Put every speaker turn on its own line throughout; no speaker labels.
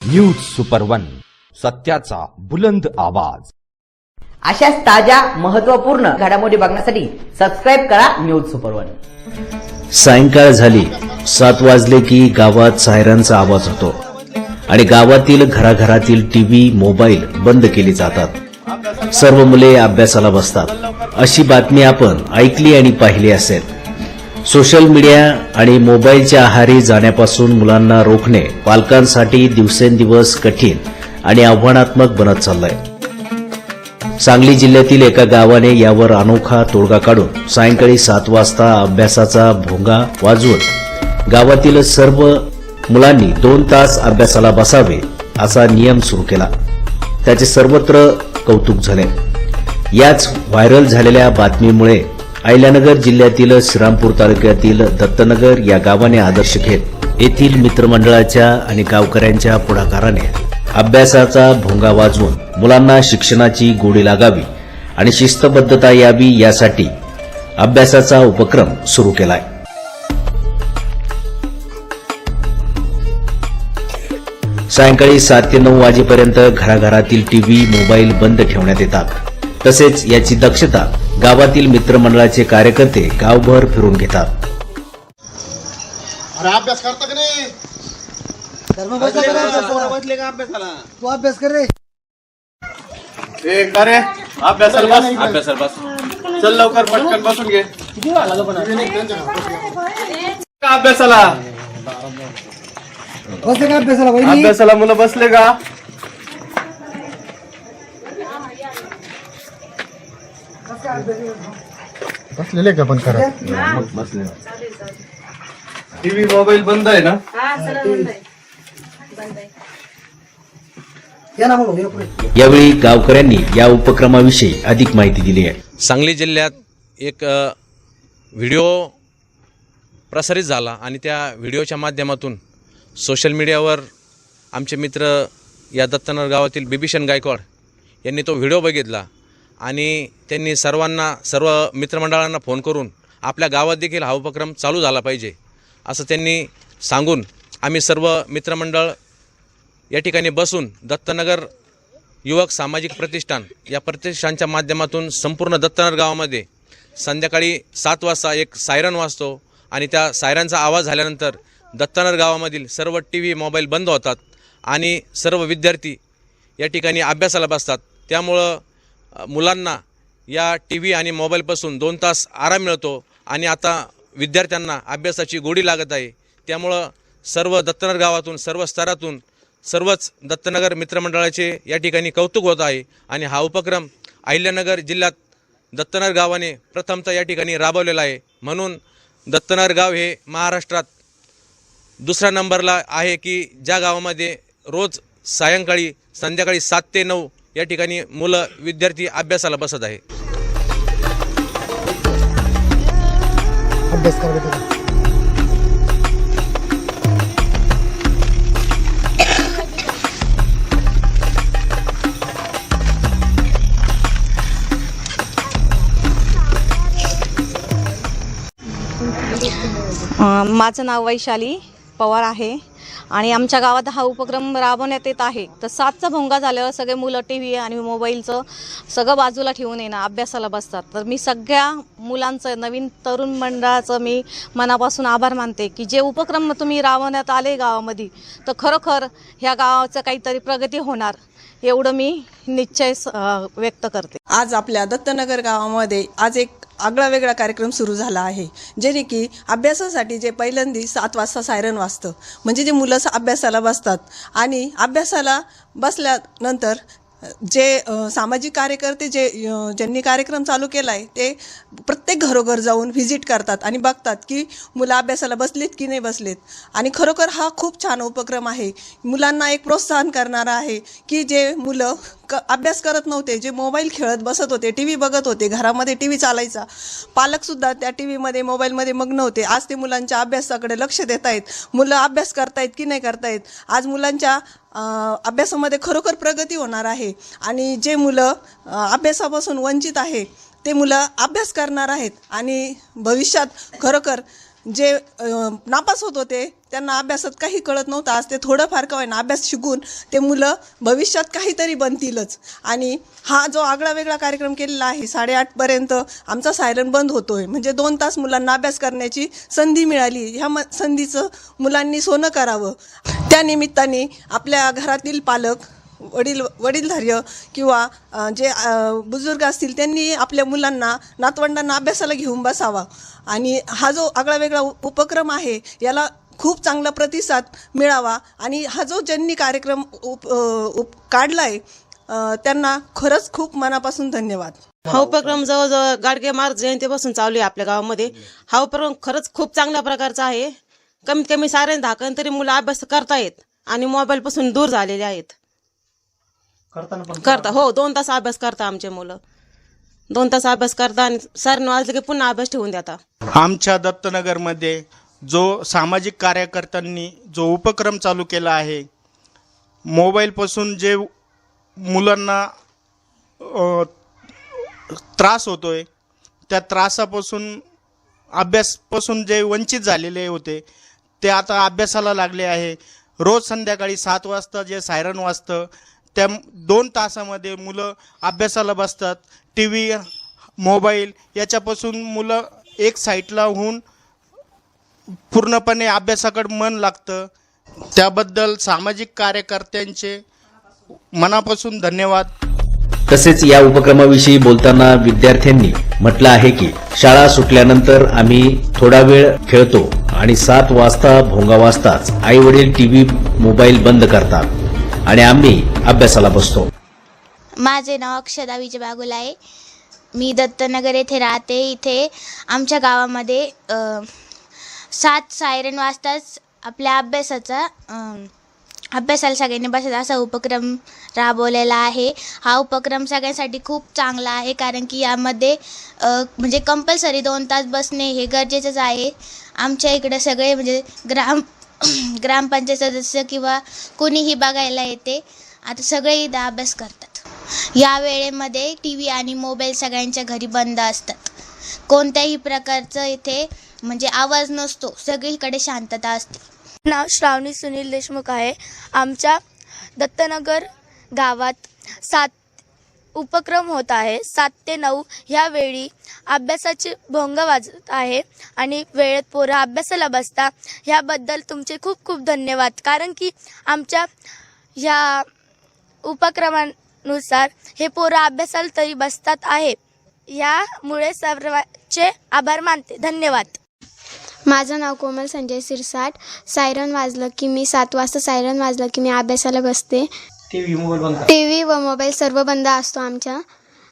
News super one, सत्याचा बुलंद आवाज।
अशाच ताज्या महत्त्वपूर्ण घडामोडी बघण्यासाठी सबस्क्राइब करा न्यूज सुपर वन।
सायंकाळ झाली, 7 वाजले की गावात सायरनचा आवाज होतो आणि गावातील घराघरातील टीव्ही, मोबाईल बंद केले जातात। सर्व मुले अभ्यासाला बसतात। अशी बातमी आपण ऐकली आणि पाहिली असेल। सोशल मीडिया आणि मोबाईलच्या आहारी जाण्यापासून मुलांना रोखणे पालकांसाठी दिवसेंदिवस कठीण आणि आव्हानात्मक बनत चाललंय। सांगली जिल्ह्यातील एका गावाने यावर अनोखा तोडगा काढून सायंकाळी 7 वाजता अभ्यासाचा भोंगा वाजवून गावातील सर्व मुलांनी 2 तास अभ्यासाला बसावे असा नियम सुरू केला। त्याचे सर्वत्र कौतुक झाले। याच व्हायरल झालेल्या बातमीमुळे अहिल्यानगर जिल्ह्यातील श्रीरामपूर तालुक्यातील दत्तनगर या गावाने आदर्श घेत येथील मित्रमंडळाच्या आणि गावकऱ्यांच्या पुढाकाराने अभ्यासाचा भोंगा वाजवून मुलांना शिक्षणाची गोडी लागावी आणि शिस्तबद्धता यावी यासाठी अभ्यासाचा उपक्रम सुरू केलाय। सायंकाळी 7 ते 9 वाजेपर्यंत घराघरातील टीव्ही, मोबाईल बंद ठेवण्यात येतात। तसेच याची दक्षता गावातील मित्रमंडळाचे कार्यकर्ते गावभर फिरून घेतात।
अरे अभ्यास करता की नाही?
बसले का अभ्यासाला?
तू अभ्यास कर रे।
ए करे अभ्यासाला बस चल लवकर पटकन बसून घे। का अभ्यासाला
बसले का अभ्यासाला बहिणी?
अभ्यासाला मुलं बसले का?
बसलेले का पण करा?
बसले। टीव्ही, मोबाईल बंद आहे ना?
या ना मग या पुढे।
यावेळी गावकऱ्यांनी या उपक्रमाविषयी अधिक माहिती दिली आहे।
सांगली जिल्ह्यात एक व्हिडिओ प्रसारित झाला आणि त्या व्हिडिओच्या माध्यमातून सोशल मीडियावर आमचे मित्र या दत्तनगर गावातील बिभीषण गायकवाड यांनी तो व्हिडिओ बघितला आणि त्यांनी सर्व मित्रमंडळांना फोन करून आपल्या गावात देखील हा उपक्रम चालू झाला पाहिजे असं त्यांनी सांगून आम्ही सर्व मित्रमंडळ या ठिकाणी बसून दत्तनगर युवक सामाजिक प्रतिष्ठान या प्रतिष्ठानच्या माध्यमातून संपूर्ण दत्तनगर गावामध्ये संध्याकाळी 7 वाजता एक सायरन वाजतो आणि त्या सायरनचा आवाज झाल्यानंतर दत्तनगर गावामधील सर्व टीव्ही, मोबाईल बंद होतात आणि सर्व विद्यार्थी या ठिकाणी अभ्यासाला बसतात। त्यामुळं मुलांना या टीव्ही आणि मोबाईलपासून 2 तास आराम मिळतो आणि आता विद्यार्थ्यांना अभ्यासाची गोडी लागत आहे। त्यामुळं सर्व दत्तनगर गावातून, सर्व स्तरातून, सर्वच दत्तनगर मित्रमंडळाचे या ठिकाणी कौतुक होत आहे आणि हा उपक्रम अहिल्यानगर जिल्ह्यात दत्तनगर गावाने प्रथमतः या ठिकाणी राबवलेला आहे। म्हणून दत्तनगर गाव हे महाराष्ट्रात दुसऱ्या नंबरला आहे की ज्या गावामध्ये रोज संध्याकाळी 7 ते 9 या ठिकाणी मुलं, विद्यार्थी अभ्यासाला बसत आहे।
अभ्यास कर बेटा।
माझं नाव वैशाली पवार आहे आणि आमच्या गावात हा उपक्रम राबवण्यात येत आहे। तर 7चा भोंगा झाल्यावर सगळे मुलं टीव्ही आणि मोबाईलचं सगळं बाजूला ठेवून येणं अभ्यासाला बसतात। तर मी सगळ्या मुलांचं, नवीन तरुण मंडळाचं मी मनापासून आभार मानते की जे उपक्रम तुम्ही राबवण्यात आले गावामध्ये, तर खरोखर ह्या गावाचं काहीतरी प्रगती होणार एवढं मी निश्चय व्यक्त करते।
आज आपल्या दत्तनगर गावामध्ये आज एक आगळा वेगळा कार्यक्रम सुरू झाला आहे, जेणे की अभ्यासासाठी जे पहिल्यांदा 7 वाजता सायरन वाजतं म्हणजे जे मुलं अभ्यासाला बसतात आणि अभ्यासाला बसल्यानंतर जे सामाजिक कार्यकर्ते ज्यांनी कार्यक्रम चालू केला आहे ते प्रत्येक घरोघर जाऊन व्हिजिट करतात आणि बघतात की मुलं अभ्यासाला बसलेत की नाही बसलेत। आणि खरोखर हा खूप छान उपक्रम आहे। मुलांना एक प्रोत्साहन करणारा आहे की जे मुलं अभ्यास करत नव्हते, जे मोबाईल खेळत बसत होते, टीव्ही बघत होते, घरामध्ये टीव्ही चालायचा, पालकसुद्धा त्या टीव्हीमध्ये, मोबाईलमध्ये मग्न होते, आज ते मुलांच्या अभ्यासाकडे लक्ष देत आहेत। मुलं अभ्यास करतायत की नाही करतायत, आज मुलांच्या अभ्यासामध्ये खरोखर प्रगती होणार आहे आणि जे मुलं अभ्यासापासून वंचित आहे ते मुलं अभ्यास करणार आहेत आणि भविष्यात खरोखर जे नापास होत होते त्यांना अभ्यासात काही कळत नव्हतं, आज ते थोडंफार का होईना अभ्यास शिकून ते मुलं भविष्यात काहीतरी बनतीलच. आणि हा जो आगळा वेगळा कार्यक्रम केलेला आहे, 8:30पर्यंत आमचा सायरन बंद होतोय, म्हणजे 2 तास मुलांना अभ्यास करण्याची संधी मिळाली. ह्या संधीचं मुलांनी सोनं करावं. त्या निमित्ताने आपल्या घरातील पालक, वडीलधार्य किंवा जे बुजुर्ग असतील त्यांनी आपल्या मुलांना, नातवंडांना अभ्यासाला घेऊन बसावा. आणि हा जो आगळा वेगळा उपक्रम आहे याला खूप चांगला प्रतिसाद मिळावा. आणि हा जो ज्यांनी कार्यक्रम काढलाय त्यांना खरंच खूप मनापासून धन्यवाद.
हा उपक्रम जवळजवळ गाडगे महाराज जयंतीपासून चालू आहे आपल्या गावामध्ये. हा उपक्रम खरंच खूप चांगल्या प्रकारचा आहे. कमीत कमी 10:30 तरी मुलं अभ्यास करतायत आणि मोबाईलपासून दूर झालेले आहेत. हो, 2 तास अभ्यास करता आमचे मुलं. 2 तास अभ्यास करता आणि 9:30 वाजले की पुन्हा अभ्यास ठेवून देता.
आमच्या दत्तनगरमध्ये जो सामाजिक कार्यकर्त्यांनी जो उपक्रम चालू केला आहे, मोबाईलपासून जे मुलांना त्रास होतोय, त्या त्रासापासून, अभ्यासपासून जे वंचित झालेले होते ते आता अभ्यासाला लागले आहे. रोज संध्याकाळी 7 वाजता जे सायरन वाजतं त्या 2 तासामध्ये मुलं अभ्यासाला बसतात. TV, मोबाईल याच्यापासून मुलं एक साईडला होऊन पूर्णपणे अभ्यासाकडे मन लागतं. त्याबद्दल सामाजिक कार्यकर्त्यांचे मनापासून धन्यवाद.
तसेच या उपक्रमाविषयी बोलताना विद्यार्थ्यांनी म्हटलं आहे की शाळा सुटल्यानंतर आम्ही थोडा वेळ खेळतो आणि 7 वाजता भोंगा वाजताच आई वडील TV, मोबाईल बंद करतात आणि आम्ही अभ्यासाला बसतो.
माझे नाव अक्षदा विजय बागुल आहे. मी दत्तनगर येथे राहते. इथे आमच्या गावामध्ये 7 सायरन वाजताच आपल्या अभ्यासाला सगळ्यांनी बसायचा असा उपक्रम राबवलेला आहे. हा उपक्रम सगळ्यांसाठी खूप चांगला आहे, कारण की यामध्ये म्हणजे कंपल्सरी 2 तास बसणे हे गरजेचंच आहे. आमच्या इकडे सगळे म्हणजे ग्रामपंचायत सदस्य किंवा कोणीही बघायला येते. आता सगळे इथं अभ्यास करतात. या वेळेमध्ये TV आणि मोबाईल सगळ्यांच्या घरी बंद असतात. कोणत्याही प्रकारचं इथे म्हणजे आवाज नसतो, सगळीकडे शांतता असते.
नाव श्रावणी सुनील देशमुख आहे. आमच्या दत्तनगर गावात 7 उपक्रम होत आहे. 7 ते 9 ह्या वेळी अभ्यासाची भोंगा वाजत आहे आणि वेळेत पोरं अभ्यासाला बसता. ह्याबद्दल तुमचे खूप खूप धन्यवाद, कारण की आमच्या ह्या उपक्रमानुसार हे पोरं अभ्यासाला तरी बसतात आहे. यामुळे सर्वांचे आभार मानते. धन्यवाद.
माझं नाव कोमल संजय सिरसाट. सायरन वाजलं की मी 7 वाजता सायरन वाजलं की मी अभ्यासाला बसते. TV व मोबाईल सर्व बंद असतो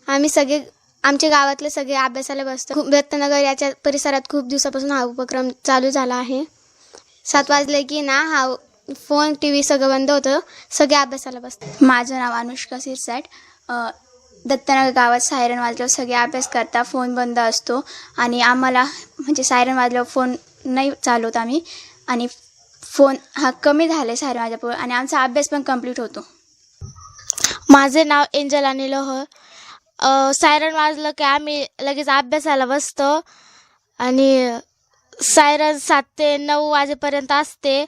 आम्ही सगळे आमच्या गावातले सगळे अभ्यासाला बसतो. दत्तनगर याच्या परिसरात खूप दिवसापासून हा उपक्रम चालू झाला आहे. 7 वाजले की ना हा फोन TV सगळं बंद होतं, सगळे अभ्यासाला बसतात.
माझं नाव अनुष्का सिरसाट. दत्तनगर गावात सायरन वाजल्यावर सगळे अभ्यास करता, फोन बंद असतो आणि आम्हाला म्हणजे सायरन वाजल्यावर फोन नाही चालवत आम्ही, आणि फोन हा कमी झाला आहे सायरन वाजल्यावर आणि आमचा अभ्यास पण कंप्लीट होतो.
माझे नाव एंजल आणि लोहर. सायरन वाजलं की आम्ही लगेच अभ्यासाला बसतो आणि सायरन 7 ते 9 वाजेपर्यंत असते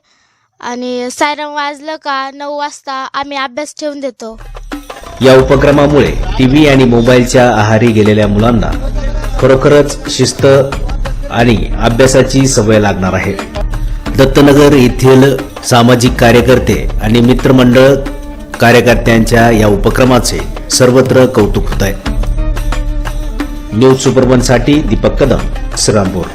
आणि सायरन वाजलं का 9 वाजता आम्ही अभ्यास ठेवून देतो.
या उपक्रमामुळे TV आणि मोबाईलच्या आहारी गेलेल्या मुलांना खरोखरच शिस्त आणि अभ्यासाची सवय लागणार आहे. दत्तनगर येथील सामाजिक कार्यकर्ते आणि मित्रमंडळ कार्यकर्त्यांच्या या उपक्रमाचे सर्वत्र कौतुक होत आहे. न्यूज सुपर 1 साठी दीपक कदम, श्रीरामपूर.